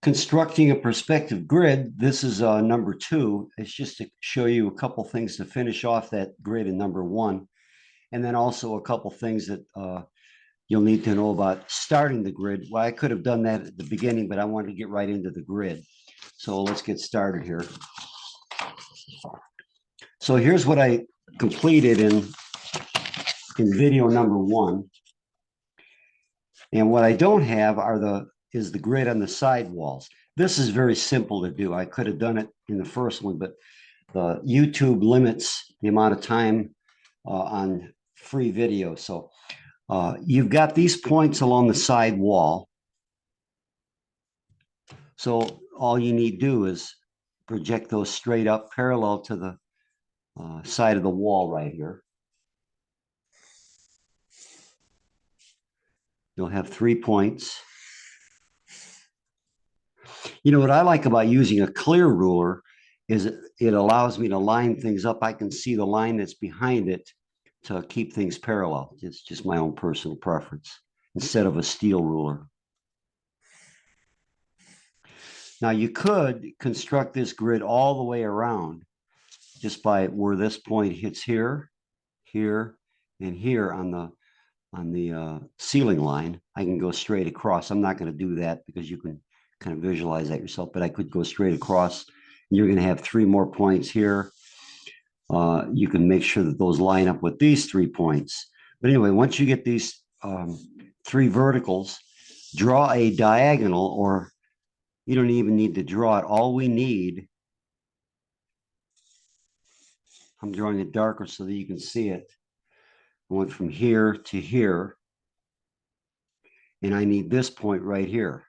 Constructing a perspective grid, this is number 2. It's just to show you a couple things to finish off that grid in number 1. And then also a couple things that you'll need to know about starting the grid. Well, I could have done that at the beginning, but I wanted to get right into the grid. So let's get started here. So here's what I completed in video number 1. And what I don't have is the grid on the side walls. This is very simple to do. I could have done it in the first one, but the YouTube limits the amount of time on free video. So you've got these points along the side wall. So all you need to do is project those straight up parallel to the side of the wall right here. You'll have 3 points. You know what I like about using a clear ruler is it allows me to line things up. I can see the line that's behind it to keep things parallel. It's just my own personal preference instead of a steel ruler. Now you could construct this grid all the way around just by where this point hits here, here, and here on the ceiling line. I can go straight across. I'm not going to do that because you can kind of visualize that yourself, but I could go straight across. You're going to have 3 more points here. You can make sure that those line up with these 3 points. But anyway, once you get these 3 verticals, draw a diagonal, or you don't even need to draw it. All we need, I'm drawing it darker so that you can see it. I went from here to here, and I need this point right here.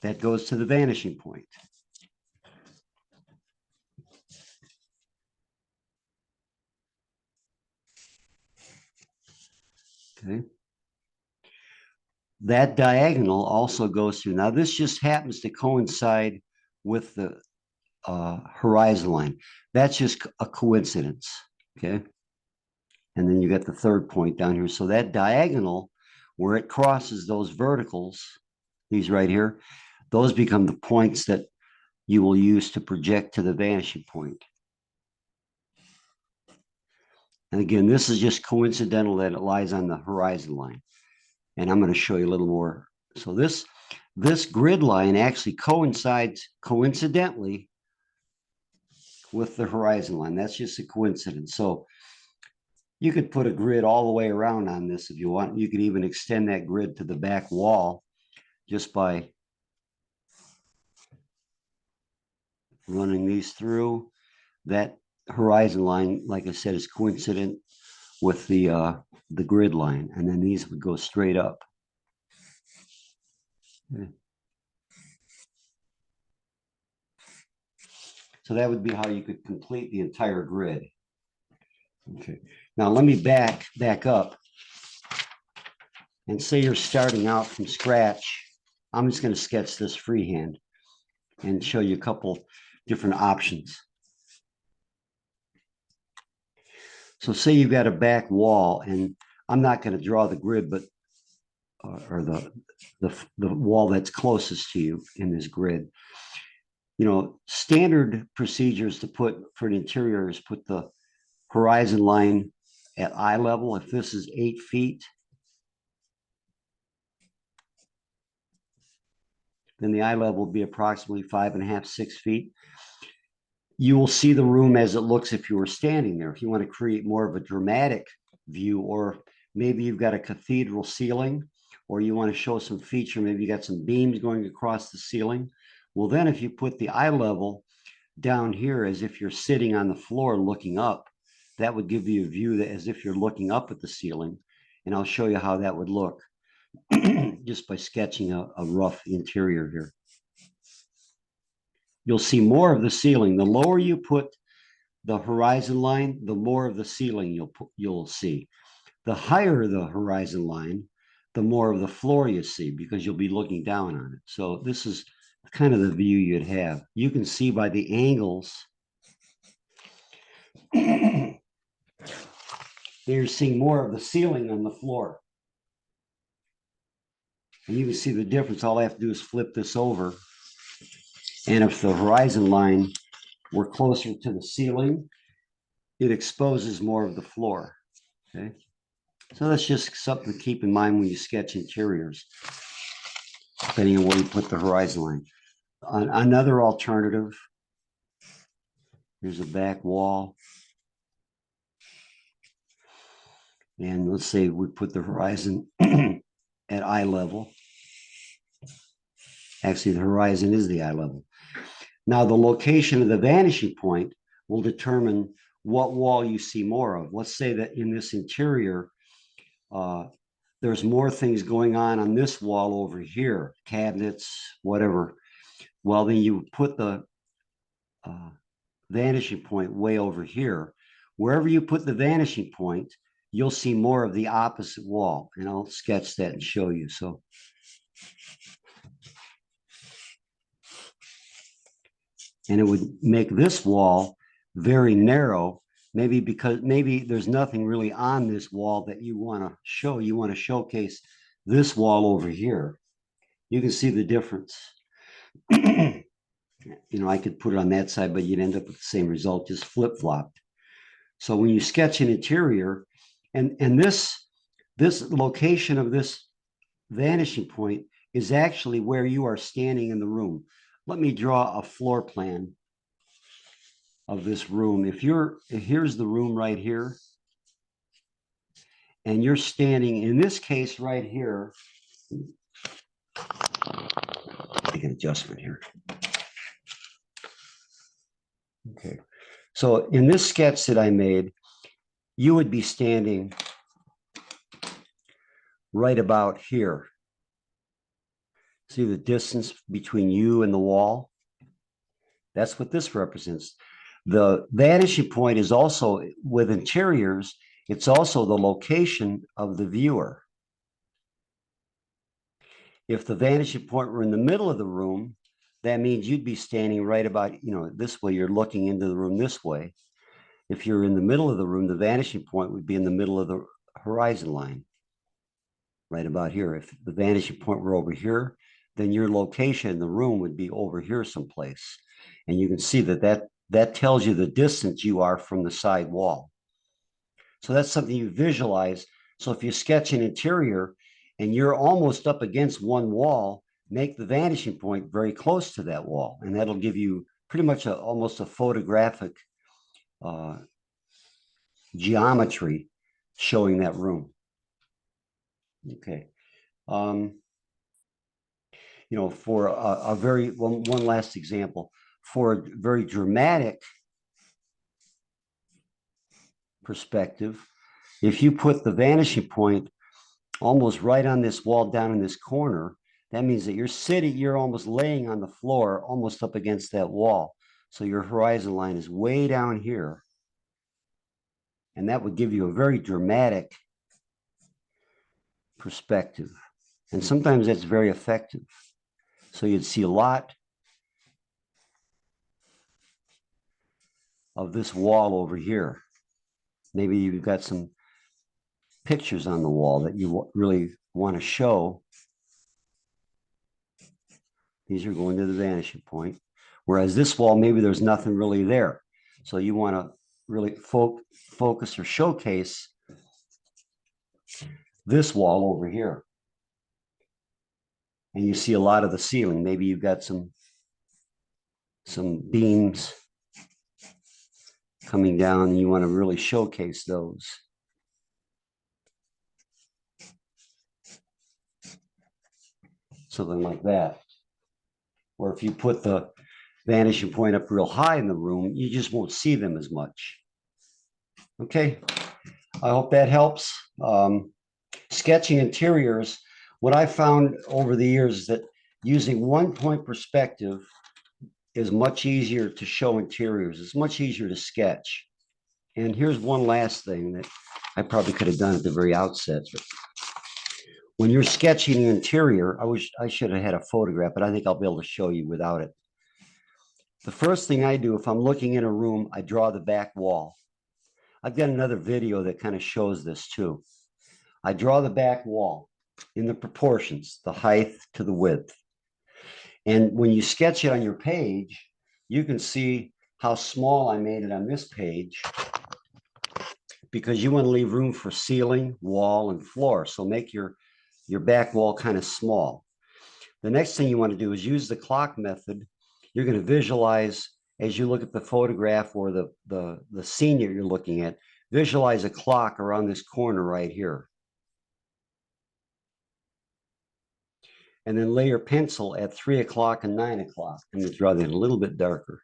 That goes to the vanishing point. Okay. That diagonal also goes through. Now, this just happens to coincide with the horizon line. That's just a coincidence. Okay. And then you got the 3rd point down here. So that diagonal, where it crosses those verticals, these right here, those become the points that you will use to project to the vanishing point. And again, this is just coincidental that it lies on the horizon line. And I'm going to show you a little more. So this grid line actually coincides coincidentally with the horizon line. That's just a coincidence. So you could put a grid all the way around on this if you want. You could even extend that grid to the back wall just by running these through. That horizon line, like I said, is coincident with the grid line, and then these would go straight up. Okay. So that would be how you could complete the entire grid. Okay. Now let me back up and say you're starting out from scratch. I'm just going to sketch this freehand and show you a couple different options. So say you've got a back wall, and I'm not going to draw the grid, but or the wall that's closest to you in this grid. You know, standard procedures to put for an interior is put the horizon line at eye level. If this is 8 feet, then the eye level will be approximately 5.5, 6 feet. You will see the room as it looks if you were standing there. If you want to create more of a dramatic view, or maybe you've got a cathedral ceiling, or you want to show some feature, maybe you got some beams going across the ceiling. Well, then if you put the eye level down here as if you're sitting on the floor looking up, that would give you a view that as if you're looking up at the ceiling. And I'll show you how that would look just by sketching a rough interior here. You'll see more of the ceiling. The lower you put the horizon line, the more of the ceiling you'll see. The higher the horizon line, the more of the floor you see, because you'll be looking down on it. So this is kind of the view you'd have. You can see by the angles you're seeing more of the ceiling than the floor. And you can see the difference. All I have to do is flip this over. And if the horizon line were closer to the ceiling, it exposes more of the floor. Okay. So that's just something to keep in mind when you sketch interiors, depending on where you put the horizon line. Another alternative, here's a back wall. And let's say we put the horizon at eye level. Actually, the horizon is the eye level. Now, the location of the vanishing point will determine what wall you see more of. Let's say that in this interior, there's more things going on this wall over here, cabinets, whatever. Well, then you put the vanishing point way over here. Wherever you put the vanishing point, you'll see more of the opposite wall. And I'll sketch that and show you. So and it would make this wall very narrow, maybe because maybe there's nothing really on this wall that you want to show. You want to showcase this wall over here. You can see the difference. You know, I could put it on that side, but you'd end up with the same result, just flip-flopped. So when you sketch an interior, and this location of this vanishing point is actually where you are standing in the room. Let me draw a floor plan of this room. Here's the room right here, and you're standing in this case right here. Make an adjustment here. Okay. So in this sketch that I made, you would be standing right about here. See the distance between you and the wall? That's what this represents. The vanishing point is also, with interiors, it's also the location of the viewer. If the vanishing point were in the middle of the room, that means you'd be standing right about, this way. You're looking into the room this way. If you're in the middle of the room, the vanishing point would be in the middle of the horizon line, right about here. If the vanishing point were over here, then your location in the room would be over here someplace. And you can see that tells you the distance you are from the side wall. So that's something you visualize. So if you sketch an interior and you're almost up against one wall, make the vanishing point very close to that wall. And that'll give you pretty much almost a photographic geometry showing that room. Okay. For a very, one last example, for a very dramatic perspective, if you put the vanishing point almost right on this wall down in this corner, that means that you're almost laying on the floor, almost up against that wall. So your horizon line is way down here. And that would give you a very dramatic perspective. And sometimes that's very effective. So you'd see a lot of this wall over here. Maybe you've got some pictures on the wall that you really want to show. These are going to the vanishing point. Whereas this wall, maybe there's nothing really there. So you want to really focus or showcase this wall over here. And you see a lot of the ceiling. Maybe you've got some beams coming down and you want to really showcase those. Something like that. Or if you put the vanishing point up real high in the room, you just won't see them as much. Okay, I hope that helps. Sketching interiors, what I found over the years is that using one-point perspective is much easier to show interiors. It's much easier to sketch. And here's one last thing that I probably could have done at the very outset. But when you're sketching an interior, I should have had a photograph, but I think I'll be able to show you without it. The first thing I do, if I'm looking in a room, I draw the back wall. I've got another video that kind of shows this too. I draw the back wall. in the proportions, the height to the width. And when you sketch it on your page, you can see how small I made it on this page because you want to leave room for ceiling, wall, and floor. So make your back wall kind of small. The next thing you want to do is use the clock method. You're going to visualize as you look at the photograph or the scene that you're looking at, visualize a clock around this corner right here. And then lay your pencil at 3 o'clock and 9 o'clock. I'm going to draw that a little bit darker.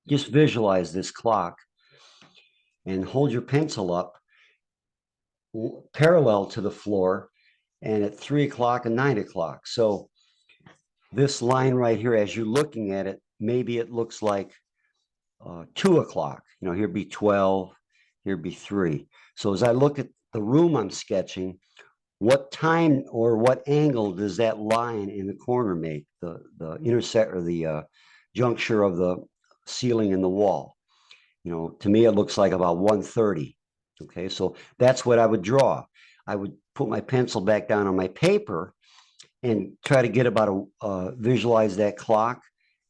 Just visualize this clock and hold your pencil up parallel to the floor and at 3 o'clock and 9 o'clock. So this line right here, as you're looking at it, maybe it looks like 2 o'clock. You know, here be 12, here be 3. So as I look at the room I'm sketching, what time or what angle does that line in the corner make? The intersect or the juncture of the ceiling and the wall. You know, to me, it looks like about 1:30. Okay, so that's what I would draw. I would put my pencil back down on my paper and try to get about visualize that clock,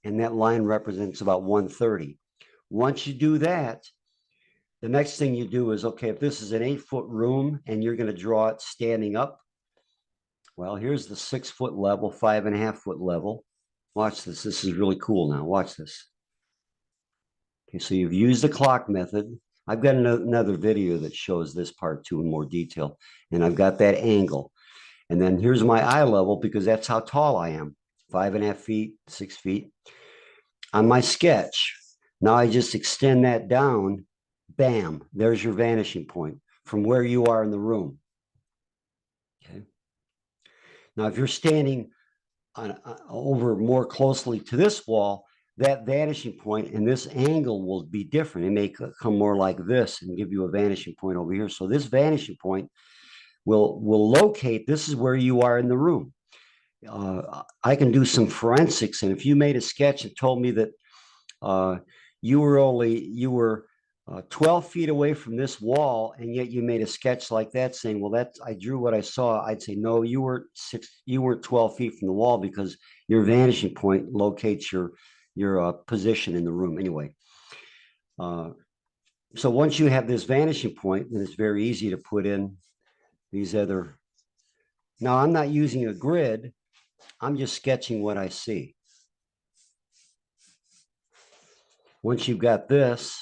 and that line represents about 1:30. Once you do that, the next thing you do is, okay, if this is an 8-foot room and you're going to draw it standing up, well, here's the 6-foot level, 5.5-foot level. Watch this. This is really cool now. Watch this. Okay, so you've used the clock method. I've got another video that shows this part too in more detail, and I've got that angle. And then here's my eye level because that's how tall I am, 5.5 feet, 6 feet. On my sketch, now I just extend that down, bam, there's your vanishing point from where you are in the room. Okay. Now, if you're standing over more closely to this wall, that vanishing point and this angle will be different. It may come more like this and give you a vanishing point over here. So this vanishing point will locate, this is where you are in the room. I can do some forensics, and if you made a sketch and told me that you were 12 feet away from this wall, and yet you made a sketch like that saying, well, that's, I drew what I saw, I'd say, no, you were 12 feet from the wall because your vanishing point locates your position in the room anyway. So once you have this vanishing point, then it's very easy to put in these other. Now, I'm not using a grid. I'm just sketching what I see. Once you've got this,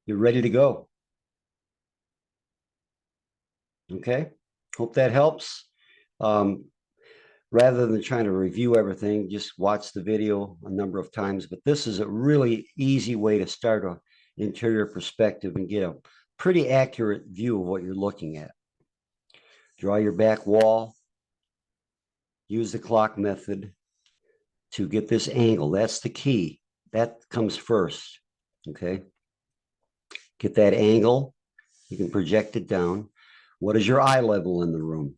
you're ready to go. Okay, hope that helps. Rather than trying to review everything, just watch the video a number of times. But this is a really easy way to start an interior perspective and get a pretty accurate view of what you're looking at. Draw your back wall. Use the clock method to get this angle. That's the key. That comes first. Okay. Get that angle. You can project it down. What is your eye level in the room?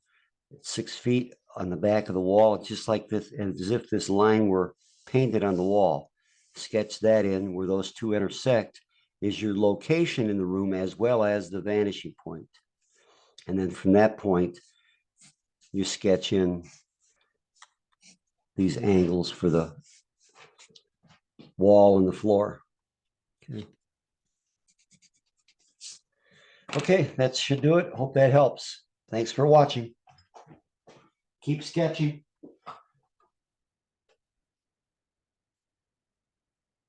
It's 6 feet on the back of the wall. It's just like this, as if this line were painted on the wall. Sketch that in where those two intersect is your location in the room as well as the vanishing point. And then from that point, you sketch in these angles for the wall and the floor. Okay. Okay, that should do it. Hope that helps. Thanks for watching. Keep sketching.